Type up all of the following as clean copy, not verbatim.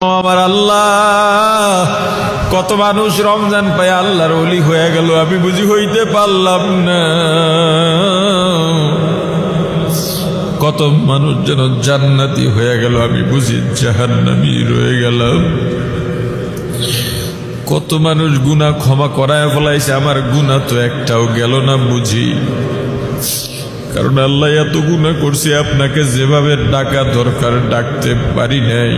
আমার আল্লাহ, কত মানুষ রমজান পায় আল্লাহর ওলি হয়ে গেল, আমি বুঝি হইতে পারলাম না। কত মানুষ যেন জান্নাতি হয়ে গেল, আমি বুঝি জাহান্নামী রয়ে গেলাম। কত মানুষ গুনাহ ক্ষমা করায় ফেলাইছে, আমার গুনাহ তো একটাও গেল না বুঝি। কারণ আল্লাহ এত গুনাহ করছে, আপনাকে যেভাবে ডাকা দরকার ডাকতে পারি নাই,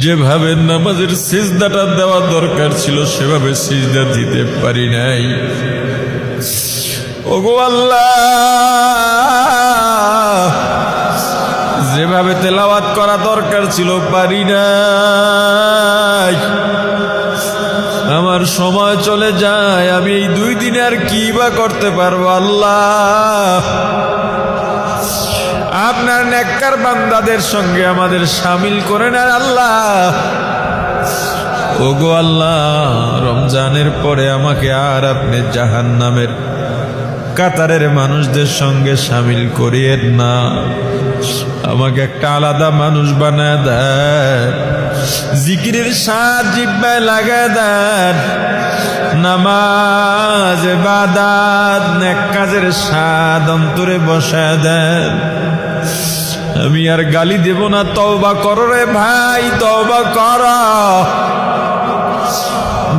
যেভাবে নামাজের সিজদাটা দেওয়া দরকার ছিল সেভাবে সিজদা দিতে পারি নাই। ওগো আল্লাহ, যেভাবে তেলাওয়াত করা দরকার ছিল পারি নাই। আমার সময় চলে যায়, আমি এই 2 দিনে আর কি বা করতে পারবো। আল্লাহ, আপনার নেককার বান্দাদের সঙ্গে আমাদের শামিল করে নেন আল্লাহ। ওগো আল্লাহ, রমজানের পরে আমাকে আর আপনি জাহান্নামের কাতারের মানুষদের সঙ্গে শামিল করিয়েন না। আমাকে একটা আলাদা মানুষ বানায় দেন, জিকিরের স্বাদ জিহ্বায় লাগায় দেন, নামাজ ইবাদত নেক কাজের স্বাদ অন্তরে বসায় দেন। আমি আর গালি দেব না, তওবা করো রে ভাই, তওবা করো,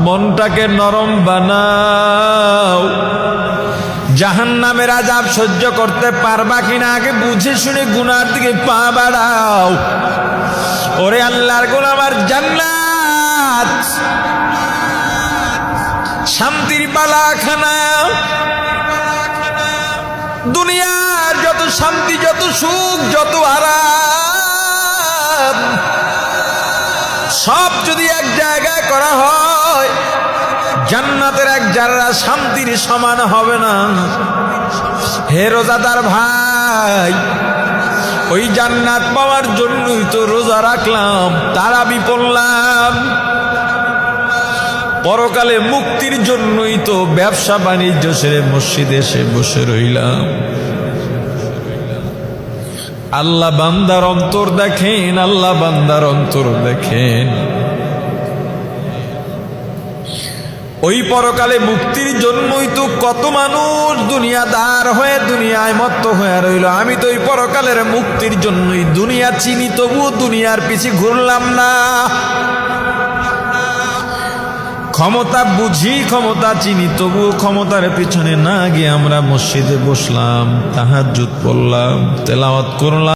মনটাকে নরম বানাও। জাহান্নামের আযাব সহ্য করতে পারবা কিনা আগে বুঝে শুনে গুনার দিকে পা বাড়াও। ওরে আল্লাহর গোলাম, আর জান্নাত শান্তির বালাখানা, দুনিয়ার যত শান্তি, যত সুখ, যত আরাম সব যদি এক জায়গায় করা হয়, জান্নাতের এক জাররা শান্তির সমান হবে না। হে রোজাদার ভাই, ওই জান্নাত পাওয়ার জন্যই তো রোজা রাখলাম, তারাবি পড়লাম। পরকালে মুক্তির জন্যই তো ব্যবসা বাণিজ্য সেরে মসজিদে এসে বসে রইলাম। আল্লাহ বান্দার অন্তর দেখেন, আল্লাহ বান্দার অন্তর দেখেন। ওই পরকালে মুক্তির জন্যই তো কত মানুষ দুনিয়াদার হয়ে দুনিয়ায় মত্ত হয়ে রইল। আমি তো ওই পরকালের মুক্তির জন্যই দুনিয়া চিনি, তবুও দুনিয়ার পিছে ঘুরলাম না। ক্ষমতা বুঝি, ক্ষমতা চিনি, তবুও ক্ষমতার পিছনে না গিয়ে আমরা মসজিদে বসলাম, তাহাজ্জুদ পড়লাম, তেলাওয়াত করলাম।